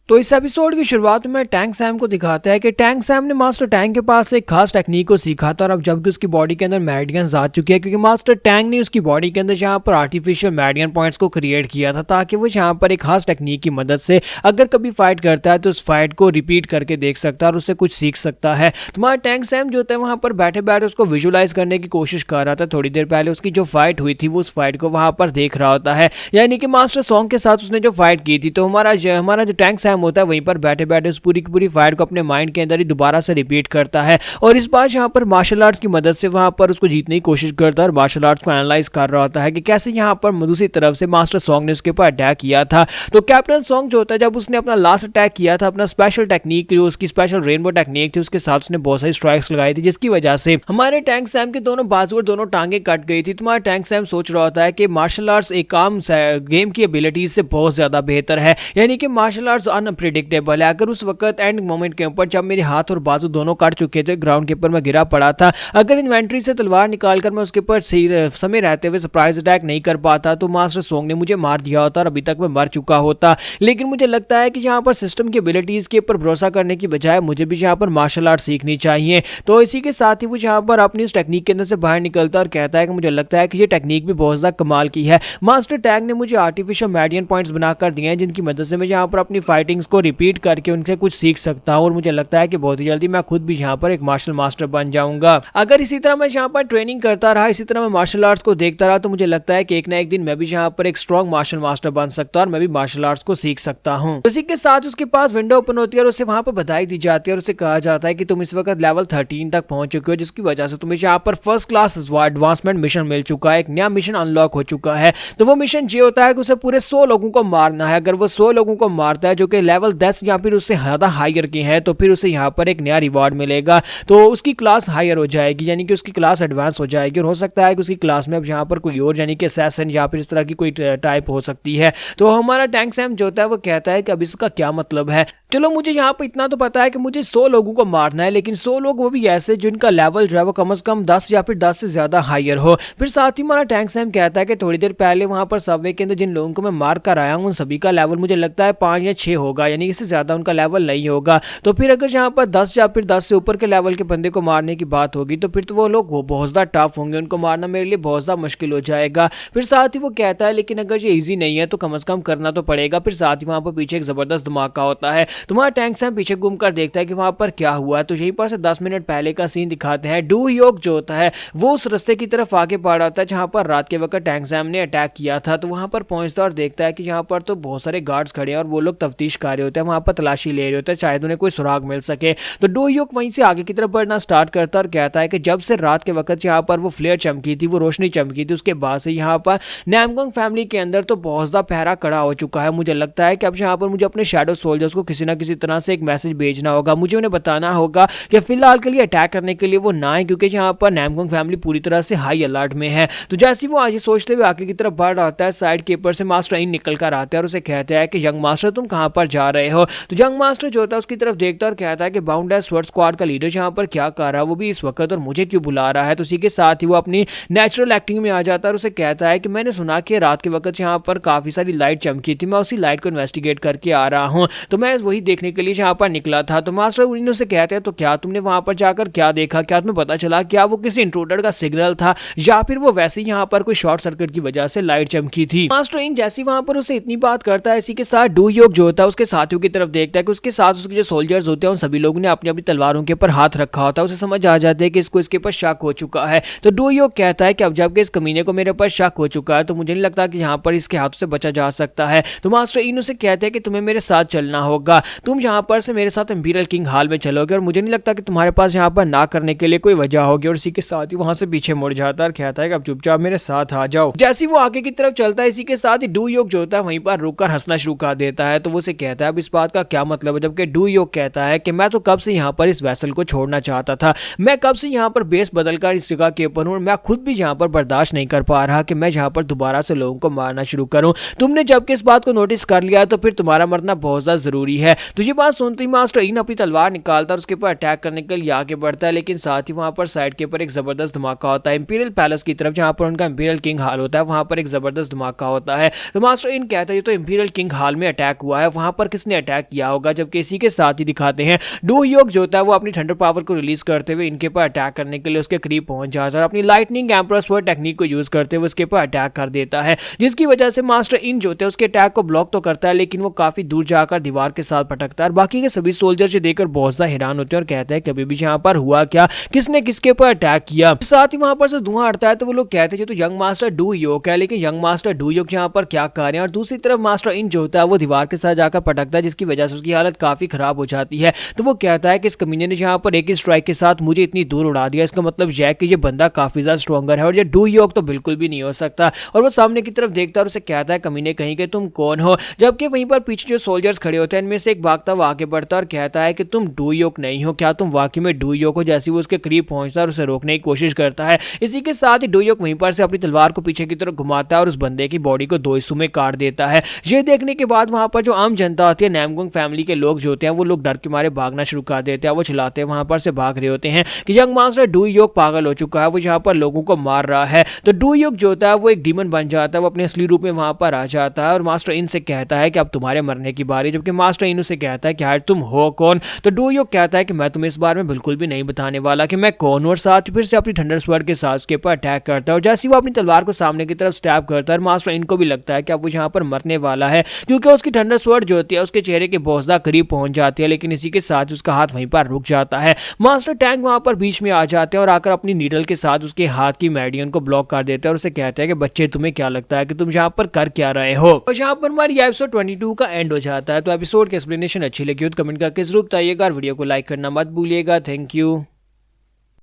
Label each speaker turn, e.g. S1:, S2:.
S1: तो इस एपिसोड की शुरुआत में टैंक सैम को दिखाता है कि टैंक सैम ने मास्टर टैंक के पास एक खास टेक्निक को सीखा था और अब जबकि उसकी बॉडी के अंदर मेरिडियंस आ चुके हैं क्योंकि मास्टर टैंक ने उसकी बॉडी के अंदर जहां पर आर्टिफिशियल मेरिडियन पॉइंट्स को क्रिएट किया था ताकि वो जहां पर एक खास टेक्निक की मदद से अगर कभी फाइट करता है तो उस फाइट को रिपीट करके देख सकता है और उससे कुछ सीख सकता है। तुम्हारा टैंक सैम जो होता है वहां पर बैठे बैठे उसको विजुअलाइज करने की कोशिश कर रहा था। थोड़ी देर पहले उसकी जो फाइट हुई थी वो उस फाइट को वहां पर देख रहा होता है, यानी कि मास्टर सॉन्ग के साथ उसने जो फाइट की थी। तो हमारा जो टैंक सैम होता है वहीं पर बैठे बैठे उस पूरी की पूरी फाइट को अपने माइंड के अंदर ही दोबारा से रिपीट करता है और इस बार यहाँ पर मार्शल आर्ट्स की मदद से वहां पर उसको जीतने की कोशिश करता है और मार्शल आर्ट्स को एनालाइज कर रहा होता है कि कैसे यहाँ पर दूसरी तरफ से मास्टर सॉन्ग ने उसके ऊपर अटैक किया था। तो कैप्टन सॉन्ग जो होता है जब उसने अपना लास्ट अटैक किया था अपना स्पेशल टेक्निक जो उसकी स्पेशल रेनबो टेक्निक थी उसके साथ उसने बहुत सारी स्ट्राइक्स लगाई थी जिसकी वजह से हमारे टैंक सैम के दोनों बाजू और दोनों टांगे कट गई थी। तुम्हारा टैंक सैम सोच रहा होता है कि मार्शल आर्ट्स एक आम गेम की एबिलिटीज से बहुत ज्यादा बेहतर है, यानी कि मार्शल आर्ट्स अनप्रिडिक्टेबल है। अगर उस वक्त एंड मोमेंट के ऊपर जब मेरे हाथ और बाजू दोनों कट चुके थे, ग्राउंड के ऊपर मैं गिरा पड़ा था, अगर इन्वेंट्री से तलवार निकालकर मैं उसके ऊपर समय रहते हुए सरप्राइज अटैक नहीं कर पाता तो मास्टर सॉन्ग ने मुझे मार दिया होता और अभी तक मैं मर चुका होता। लेकिन मुझे लगता है कि यहाँ पर सिस्टम की एबिलिटीज के ऊपर भरोसा करने की बजाय मुझे भी यहाँ पर मार्शल आर्ट सीखनी चाहिए। तो इसी के साथ ही वो यहाँ पर अपनी इस टेक्निक के अंदर से बाहर निकलता और कहता है कि मुझे लगता है कि ये टेक्निक भी बहुत ज्यादा कमाल की है। मास्टर टैंक ने मुझे आर्टिफिशियल मेरिडियन पॉइंट्स बनाकर दिए हैं जिनकी मदद से मैं यहाँ पर अपनी फाइटिंग्स को रिपीट करके उनसे कुछ सीख सकता हूँ और मुझे लगता है कि बहुत ही जल्दी मैं खुद भी यहाँ पर एक मार्शल मास्टर बन जाऊंगा। अगर इसी तरह मैं यहाँ पर ट्रेनिंग करता रहा, इसी तरह मैं मार्शल आर्ट्स को देखता रहा तो मुझे लगता है कि एक ना एक दिन मैं भी यहाँ पर एक स्ट्रॉन्ग मार्शल मास्टर बन सकता हूँ और मैं भी मार्शल आर्ट्स को सीख सकता हूँ। इसी के साथ उसके पास विंडो ओपन होती है और उसे वहां पर बधाई दी जाती है और उसे कहा जाता है कि तुम इस वक्त लेवल 13 तक पहुंच चुके हो जिसकी वजह से तुम्हें यहाँ पर फर्स्ट क्लास एडवांसमेंट मिशन मिल चुका है, एक नया मिशन अनलॉक हो चुका है। तो वो मिशन ये होता है कि उसे पूरे 100 लोगों को मारना है। अगर वो 100 लोगों को मारता है जो कि लेवल 10 या फिर उससे ज्यादा हायर के हैं तो फिर उसे यहाँ पर एक नया रिवॉर्ड मिलेगा। तो उसकी क्लास हायर हो जाएगी, यानी कि उसकी क्लास एडवांस हो जाएगी और हो सकता है कि उसकी क्लास में अब यहाँ पर कोई और यानी कि असैसिन या फिर इस तरह की कोई टाइप हो सकती है। तो हमारा टैंक सैम जो होता है वो कहता है कि अब इसका क्या मतलब है। चलो मुझे यहाँ पर इतना तो पता है कि मुझे 100 लोगों को मारना है, लेकिन 100 लोग वो भी ऐसे जिनका लेवल जो है वो कम से कम 10 या फिर 10 से ज्यादा हायर हो। फिर साथ ही हमारा टैंक सैम कहता है कि थोड़ी देर पहले वहां पर सबवे के अंदर जिन लोगों को मैं मार कर आया हूँ उन सभी का लेवल मुझे लगता है 5 या 6 होगा, यानी इससे ज्यादा उनका लेवल नहीं होगा। तो फिर अगर यहाँ पर 10 या फिर 10 से ऊपर के लेवल के बंदे को मारने की बात होगी तो फिर तो वो लोग बहुत ज्यादा टफ होंगे, उनको मारना मेरे लिए बहुत ज्यादा मुश्किल हो जाएगा। फिर साथ ही वो कहता है लेकिन अगर ये ईजी नहीं है तो कम से कम करना तो पड़ेगा। फिर साथ ही वहां पर पीछे एक जबरदस्त धमाका होता है। तुम्हारा टैंक सैम पीछे घूमकर देखता है कि वहां पर क्या हुआ। तो यहीं पर से 10 मिनट पहले का सीन दिखाते हैं। डू योग जो होता है वो उस रास्ते की तरफ आगे बढ़ रहा था जहां पर रात के वक्त टैंक सैम ने अटैक किया था। तो वहां पर पहुंचता और देखता है कि यहाँ पर तो बहुत सारे गार्ड्स खड़े हैं और वो लोग तफ्तीश कर रहे होते हैं, वहां पर तलाशी ले रहे होते हैं, शायद उन्हें कोई सुराग मिल सके। तो डू योग वहीं से आगे की तरफ बढ़ना स्टार्ट करता और कहता है कि जब से रात के वक्त यहाँ पर वो फ्लेयर चमकी थी, वो रोशनी चमकी थी, उसके बाद से यहाँ पर नामगोंग फैमिली के अंदर तो बहुत ज्यादा पहरा खड़ा हो चुका है। मुझे लगता है कि अब यहाँ पर मुझे अपने शैडो सोल्जर्स को किसी ना किसी तरह से एक मैसेज भेजना होगा। मुझे उन्हें बताना होगा कि फिलहाल के लिए अटैक करने के लिए वो ना आए क्योंकि यहाँ पर नामगोंग फैमिली पूरी तरह से हाई अलर्ट में है। तो जैसे वो आज सोचते हुए आगे की तरफ बढ़ रहा होता है, साइड के ऊपर से मास्टर इन निकल कर आते हैं और उसे कहते हैं कि यंग मास्टर तुम कहां पर जा रहे हो। तो यंग मास्टर जो होता है उसकी तरफ देखता और कहता है कि बाउंडेड स्वर्ड स्क्वाड का लीडर यहाँ पर क्या कर रहा है वो भी इस वक्त और मुझे क्यों बुला रहा है। तो इसी के साथ ही वो अपनी नेचुरल एक्टिंग में आ जाता है और उसे कहता है कि मैंने सुना कि रात के वक्त यहाँ पर काफी सारी लाइट चमकी थी, मैं उसी लाइट को इन्वेस्टिगेट करके आ रहा हूँ, तो मैं वही देखने के लिए यहाँ पर निकला था। तो मास्टर उनसे कहते हैं तो क्या तुमने वहां पर जाकर क्या देखा, क्या तुम्हें पता चला क्या वो किसी इंट्रूडर का सिग्नल था या फिर वो वैसे यहाँ पर कोई शॉर्ट सर्किट की वजह से लाइट चमकी थी। मास्टर इन जैसी वहां पर उसे इतनी बात करता है, इसी के साथ डू योग जो होता है उसके साथियों की तरफ देखता है कि उसके साथ उसके जो सोल्जर्स होते हैं उन सभी लोगों ने अपनी अपनी तलवारों के ऊपर हाथ रखा होता है। उसे समझ आ जाता है कि इसको इसके ऊपर शक हो चुका है। तो डू योग कहता है कि अब जबकि इस कमीने को मेरे ऊपर शक हो चुका है तो मुझे नहीं लगता कि यहाँ पर इसके हाथों से बचा जा सकता है। तो मास्टर इन उसे कहते हैं कि तुम्हें मेरे साथ चलना होगा, तुम यहाँ पर से मेरे साथ इंपीरियल किंग हाल में चलोगे और मुझे नहीं लगता कि तुम्हारे पास यहाँ पर ना करने के लिए कोई वजह होगी। और इसी के साथ ही वहां से पीछे मुड़ जाता है और कहता है कि अब चुपचाप मेरे साथ आ जाओ। जैसे वो आगे की तरफ चलता है, इसी के साथ ही डू योग जो होता है वहीं पर रुककर हंसना शुरू कर देता है। तो वो उसे कहता है अब इस बात का क्या मतलब है, जबकि डू योग कहता है कि मैं तो कब से यहाँ पर इस वेसल को छोड़ना चाहता था, मैं कब से यहाँ पर बेस बदलकर इस जगह के ऊपर हूँ, मैं खुद भी यहाँ पर बर्दाश्त नहीं कर पा रहा कि मैं यहाँ पर दोबारा से लोगों को मारना शुरू करूँ। तुमने जबकि इस बात को नोटिस कर लिया तो फिर तुम्हारा मरना बहुत ज्यादा जरूरी है। तो ये बात सुनते ही मास्टर इन अपनी तलवार निकालता और उसके ऊपर अटैक करने के लिए आगे बढ़ता है, लेकिन साथ ही वहां पर साइड के ऊपर एक जबरदस्त धमाका होता है। इंपीरियल पैलेस की तरफ जहां पर उनका इंपीरियल किंग हाल होता है वहां पर एक जबरदस्त धमाका होता है। तो मास्टर इन कहता है ये तो इंपीरियल किंग हाल में अटैक हुआ है, वहां पर किसने अटैक किया होगा। जबकि इसी के साथ ही दिखाते हैं डू ह्योक जो होता है वो अपनी थंडर पावर को रिलीज करते हुए इनके पर अटैक करने के लिए उसके करीब पहुंच जाता है और अपनी लाइटनिंग एम्परर स्वर्ड टेक्निक को यूज करते हुए उसके पर अटैक कर देता है, जिसकी वजह से मास्टर इन जो होता है उसके अटैक को ब्लॉक तो करता है लेकिन वो काफी दूर जाकर दीवार के साथ पटकता है। और बाकी के सभी सोल्जर से देखकर बहुत ज्यादा हैरान होते हैं और कहते हैं कभी भी यहाँ पर हुआ क्या, किसने किसके पर अटैक किया। साथ ही वहां पर से धुआं हटता है तो वो लोग कहते हैं जो तो यंग मास्टर डू ह्योक है, लेकिन यंग मास्टर डू ह्योक यहाँ पर क्या कर रहे हैं। और दूसरी तरफ मास्टर इन जो होता है वो दीवार के साथ जाकर पटकता है, जिसकी वजह से उसकी हालत काफी खराब हो जाती है। तो वो कहता है कि इस कमीने ने यहाँ पर एक ही स्ट्राइक के साथ मुझे इतनी दूर उड़ा दिया, इसका मतलब यह है कि ये बंदा काफी ज्यादा स्ट्रॉन्गर है और ये डू ह्योक तो बिल्कुल भी नहीं हो सकता। और वो सामने की तरफ देखता है और उसे कहता है कमीने कहीं के तुम कौन हो। जबकि वहीं पर पीछे जो सोल्जर्स खड़े होते हैं इनमें से एक भागता हुआ आगे बढ़ता है और कहता है कि तुम डू ह्योक नहीं हो, क्या तुम वाकई में डू ह्योक हो। जैसे वो उसके करीब पहुंचता है और उसे रोकने की कोशिश करता है। इसी के साथ ही डू ह्योक वहीं पर से अपनी तलवार को पीछे की तरफ घुमाता है और उस बंदे की बॉडी को दो हिस्सों में काट देता है। ये देखने के बाद वहां पर जो आम जनता होती है, नामगुंग फैमिली के लोग जो होते हैं वो लोग डर के मारे भागना शुरू कर देते हैं। वो चिल्लाते हैं वहां पर से भाग रहे होते हैं कि यंग मास्टर डू ह्योक पागल हो चुका है, वो यहाँ पर लोगों को मार रहा है। तो डू ह्योक जो होता है वो एक डीमन बन जाता है, वो अपने असली रूप में वहां पर आ जाता है और मास्टर इन से कहता है कि अब तुम्हारे मरने की बारी। जबकि मास्टर इन उसे कहता है कि यार तुम हो कौन। तो डू ह्योक कहता है कि मैं तुम्हें इस बारे में बिल्कुल भी नहीं बताने वाला कि मैं कौन हूं। और साथ ही फिर से अपनी थंडर स्वर्ड के साथ उसके ऊपर अटैक करता है और जैसे ही वो अपनी तलवार को सामने की तरफ स्टैब करता है मास्टर इनको भी लगता है कि अब वो यहाँ पर मरने वाला है, क्योंकि उसकी थंडर स्वर्ड जो होती है उसके चेहरे के बहुत ज्यादा करीब पहुंच जाती है। लेकिन इसी के साथ उसका हाथ वहीं पर रुक जाता है। मास्टर टैंक वहां पर बीच में आ जाते हैं और आकर अपनी नीडल के साथ उसके हाथ की मेडियन को ब्लॉक कर देते हैं और उसे कहते हैं कि बच्चे तुम्हें क्या लगता है कि तुम यहाँ पर कर क्या रहे हो। और यहाँ पर हमारी एपिसोड 22 का एंड हो जाता है। तो एपिसोड की एक्सप्लेनेशन अच्छी लगी हो तो कमेंट करके जरूर बताइएगा और वीडियो को लाइक करना मत भूलिएगा। Thank you.